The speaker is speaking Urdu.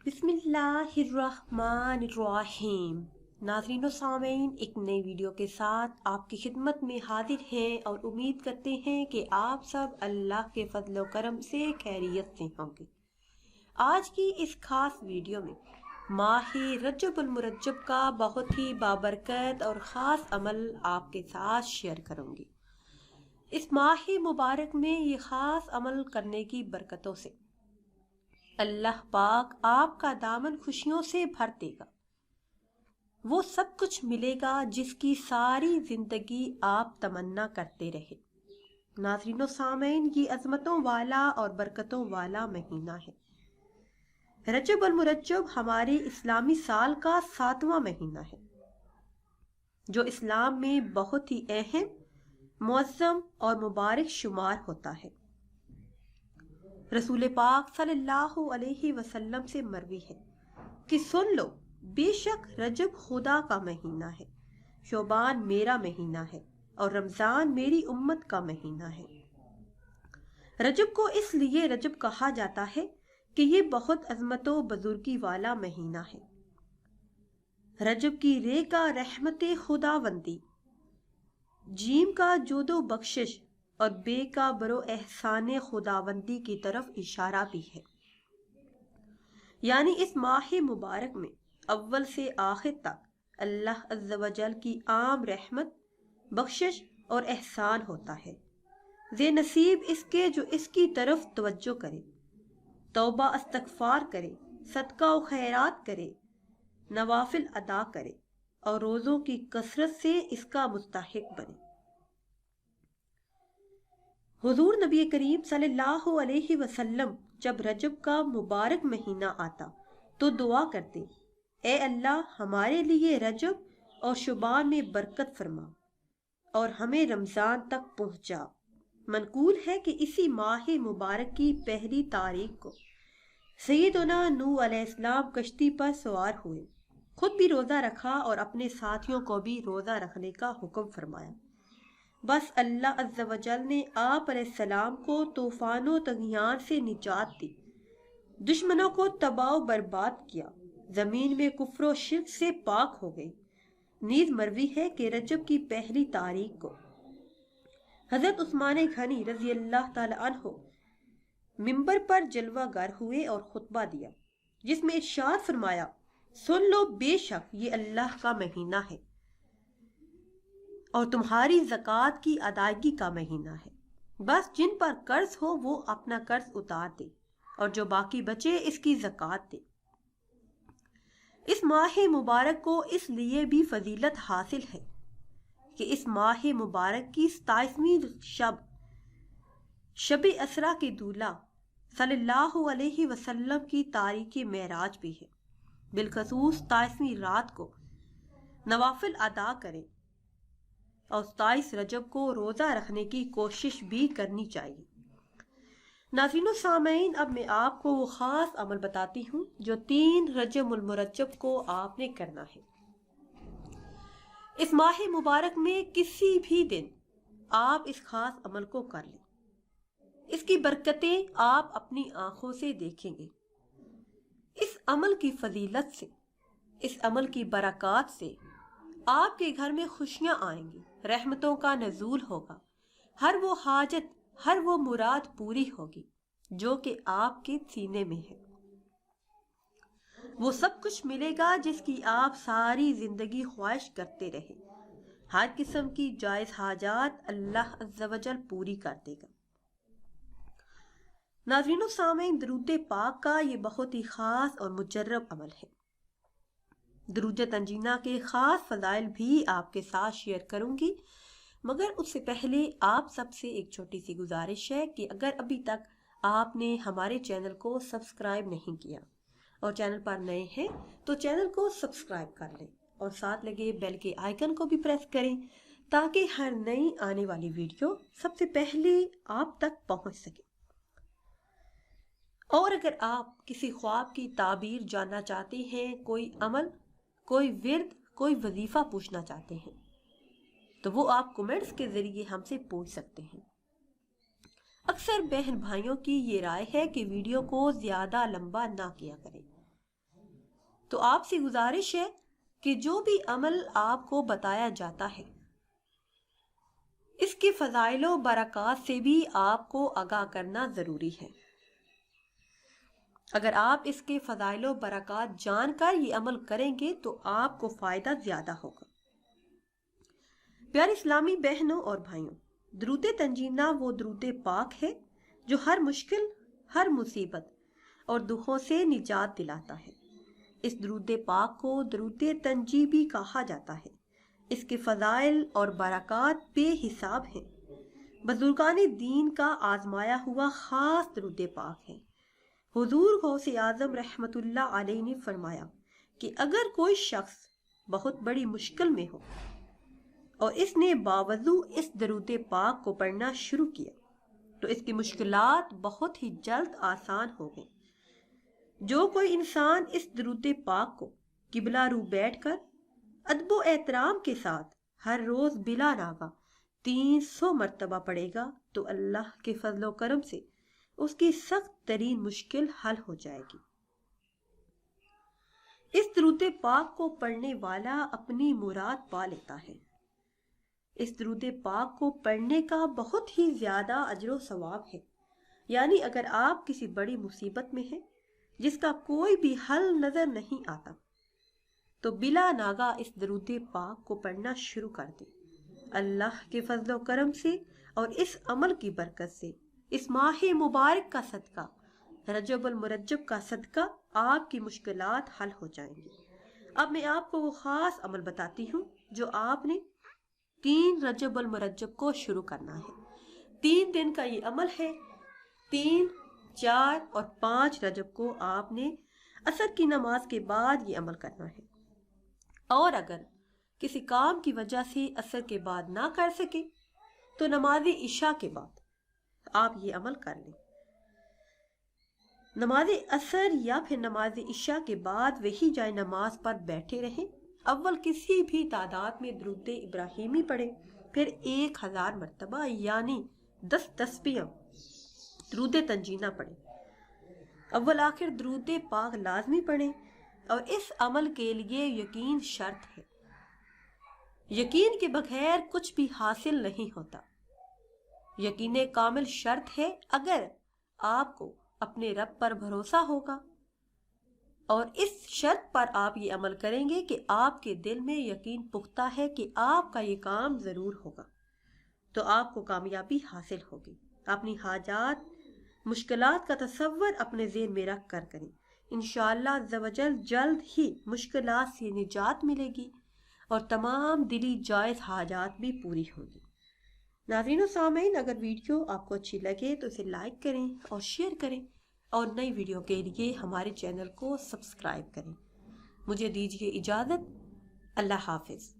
بسم اللہ الرحمن الرحیم۔ ناظرین و سامعین، ایک نئی ویڈیو کے ساتھ آپ کی خدمت میں حاضر ہیں اور امید کرتے ہیں کہ آپ سب اللہ کے فضل و کرم سے خیریت سے ہوں گے۔ آج کی اس خاص ویڈیو میں ماہ رجب المرجب کا بہت ہی بابرکت اور خاص عمل آپ کے ساتھ شیئر کروں گی۔ اس ماہ مبارک میں یہ خاص عمل کرنے کی برکتوں سے اللہ پاک آپ کا دامن خوشیوں سے بھر دے گا۔ وہ سب کچھ ملے گا جس کی ساری زندگی آپ تمنا کرتے رہے۔ ناظرین و سامعین، یہ عظمتوں والا اور برکتوں والا مہینہ ہے۔ رجب المرجب ہمارے اسلامی سال کا 7واں مہینہ ہے، جو اسلام میں بہت ہی اہم، معظم اور مبارک شمار ہوتا ہے۔ رسول پاک صلی اللہ علیہ وسلم سے مروی ہے کہ سن لو، بے شک رجب خدا کا مہینہ ہے، شعبان میرا مہینہ ہے اور رمضان میری امت کا مہینہ ہے۔ رجب کو اس لیے رجب کہا جاتا ہے کہ یہ بہت عظمت و بزرگی والا مہینہ ہے۔ رجب کی رے کا رحمت خداوندی، جیم کا جود و بخشش اور بے کا برو احسان خداوندی کی طرف اشارہ بھی ہے۔ یعنی اس ماہ مبارک میں اول سے آخر تک اللہ عز و جل کی عام رحمت، بخشش اور احسان ہوتا ہے۔ زے نصیب اس کے جو اس کی طرف توجہ کرے، توبہ استغفار کرے، صدقہ و خیرات کرے، نوافل ادا کرے اور روزوں کی کثرت سے اس کا مستحق بنے۔ حضور نبی کریم صلی اللہ علیہ وسلم جب رجب کا مبارک مہینہ آتا تو دعا کرتے، اے اللہ، ہمارے لیے رجب اور شعبان میں برکت فرما اور ہمیں رمضان تک پہنچا۔ منقول ہے کہ اسی ماہ مبارک کی پہلی تاریخ کو سیدنا نوح علیہ السلام کشتی پر سوار ہوئے، خود بھی روزہ رکھا اور اپنے ساتھیوں کو بھی روزہ رکھنے کا حکم فرمایا۔ بس اللہ عز و جل نے آپ علیہ السلام کو طوفان و طغیان سے نجات دی، دشمنوں کو تباہ و برباد کیا، زمین میں کفر و شرک سے پاک ہو گئی۔ نیز مروی ہے کہ رجب کی پہلی تاریخ کو حضرت عثمان غنی رضی اللہ تعالی عنہ منبر پر جلوہ گر ہوئے اور خطبہ دیا، جس میں ارشاد فرمایا، سن لو، بے شک یہ اللہ کا مہینہ ہے اور تمہاری زکوٰۃ کی ادائیگی کا مہینہ ہے۔ بس جن پر قرض ہو وہ اپنا قرض اتار دے اور جو باقی بچے اس کی زکوٰۃ دے۔ اس ماہ مبارک کو اس لیے بھی فضیلت حاصل ہے کہ اس ماہ مبارک کی 27ویں شب اسرا کے دولہ صلی اللہ علیہ وسلم کی تاریخ معراج بھی ہے۔ بالخصوص 27ویں رات کو نوافل ادا کریں اور 27 رجب کو روزہ رکھنے کی کوشش بھی کرنی چاہیے۔ ناظرین و سامعین، اب میں آپ کو وہ خاص عمل بتاتی ہوں جو 3 رجب المرجب کو آپ نے کرنا ہے۔ اس ماہ مبارک میں کسی بھی دن آپ اس خاص عمل کو کر لیں، اس کی برکتیں آپ اپنی آنکھوں سے دیکھیں گے۔ اس عمل کی فضیلت سے، اس عمل کی برکات سے آپ کے گھر میں خوشیاں آئیں گی، رحمتوں کا نزول ہوگا، ہر وہ حاجت، ہر وہ مراد پوری ہوگی جو کہ آپ کے سینے میں ہے۔ وہ سب کچھ ملے گا جس کی آپ ساری زندگی خواہش کرتے رہے۔ ہر قسم کی جائز حاجات اللہ عز و جل پوری کر دے گا۔ ناظرین و سامعین، درود پاک کا یہ بہت ہی خاص اور مجرب عمل ہے۔ درود تنجینہ کے خاص فضائل بھی آپ کے ساتھ شیئر کروں گی، مگر اس سے پہلے آپ سب سے ایک چھوٹی سی گزارش ہے کہ اگر ابھی تک آپ نے ہمارے چینل کو سبسکرائب نہیں کیا اور چینل پر نئے ہیں تو چینل کو سبسکرائب کر لیں اور ساتھ لگے بیل کے آئیکن کو بھی پریس کریں تاکہ ہر نئی آنے والی ویڈیو سب سے پہلے آپ تک پہنچ سکے۔ اور اگر آپ کسی خواب کی تعبیر جاننا چاہتے ہیں، کوئی عمل، کوئی ورد، کوئی وظیفہ پوچھنا چاہتے ہیں تو وہ آپ کمنٹس کے ذریعے ہم سے پوچھ سکتے ہیں۔ اکثر بہن بھائیوں کی یہ رائے ہے کہ ویڈیو کو زیادہ لمبا نہ کیا کریں، تو آپ سے گزارش ہے کہ جو بھی عمل آپ کو بتایا جاتا ہے اس کے فضائل و برکات سے بھی آپ کو آگاہ کرنا ضروری ہے۔ اگر آپ اس کے فضائل و برکات جان کر یہ عمل کریں گے تو آپ کو فائدہ زیادہ ہوگا۔ پیارے اسلامی بہنوں اور بھائیوں، درود تنجینا وہ درود پاک ہے جو ہر مشکل، ہر مصیبت اور دکھوں سے نجات دلاتا ہے۔ اس درود پاک کو درود تنجی بھی کہا جاتا ہے۔ اس کے فضائل اور برکات بے حساب ہیں۔ بزرگان دین کا آزمایا ہوا خاص درود پاک ہے۔ حضور غوث اعظم رحمت اللہ علیہ نے فرمایا کہ اگر کوئی شخص بہت بڑی مشکل میں ہو اور اس نے باوضو اس درود پاک کو پڑھنا شروع کیا تو اس کی مشکلات بہت ہی جلد آسان ہو گئیں۔ جو کوئی انسان اس درود پاک کو قبلہ رو بیٹھ کر ادب و احترام کے ساتھ ہر روز بلا ناغہ 300 مرتبہ پڑھے گا تو اللہ کے فضل و کرم سے اس کی سخت ترین مشکل حل ہو جائے گی۔ اس درود پاک کو پڑھنے والا اپنی مراد پا لیتا ہے۔ اس درود پاک کو پڑھنے کا بہت ہی زیادہ اجر و ثواب ہے۔ یعنی اگر آپ کسی بڑی مصیبت میں ہیں جس کا کوئی بھی حل نظر نہیں آتا تو بلا ناغہ اس درود پاک کو پڑھنا شروع کر دیں۔ اللہ کے فضل و کرم سے اور اس عمل کی برکت سے، اس ماہ مبارک کا صدقہ، رجب المرجب کا صدقہ، آپ کی مشکلات حل ہو جائیں گی۔ اب میں آپ کو وہ خاص عمل بتاتی ہوں جو آپ نے 3 رجب المرجب کو شروع کرنا ہے۔ 3 دن کا یہ عمل ہے۔ 3، 4 اور 5 رجب کو آپ نے عصر کی نماز کے بعد یہ عمل کرنا ہے، اور اگر کسی کام کی وجہ سے عصر کے بعد نہ کر سکے تو نماز عشاء کے بعد آپ یہ عمل کر لیں۔ نماز عصر یا پھر نماز عشاء کے بعد وہی جائے نماز پر بیٹھے رہیں۔ اول کسی بھی تعداد میں درود ابراہیمی پڑھیں، پھر 1000 مرتبہ یعنی 10 تسبیحاں درود تنجینہ پڑھیں۔ اول آخر درود پاک لازمی پڑھیں، اور اس عمل کے لیے یقین شرط ہے۔ یقین کے بغیر کچھ بھی حاصل نہیں ہوتا۔ یقین کامل شرط ہے۔ اگر آپ کو اپنے رب پر بھروسہ ہوگا اور اس شرط پر آپ یہ عمل کریں گے کہ آپ کے دل میں یقین پختہ ہے کہ آپ کا یہ کام ضرور ہوگا، تو آپ کو کامیابی حاصل ہوگی۔ اپنی حاجات، مشکلات کا تصور اپنے ذہن میں رکھ کر کریں۔ انشاءاللہ عز و جل جلد ہی مشکلات سے نجات ملے گی اور تمام دلی جائز حاجات بھی پوری ہوں گی۔ ناظرین و سامعین، اگر ویڈیو آپ کو اچھی لگے تو اسے لائک کریں اور شیئر کریں، اور نئی ویڈیو کے لیے ہمارے چینل کو سبسکرائب کریں۔ مجھے دیجیے اجازت۔ اللہ حافظ۔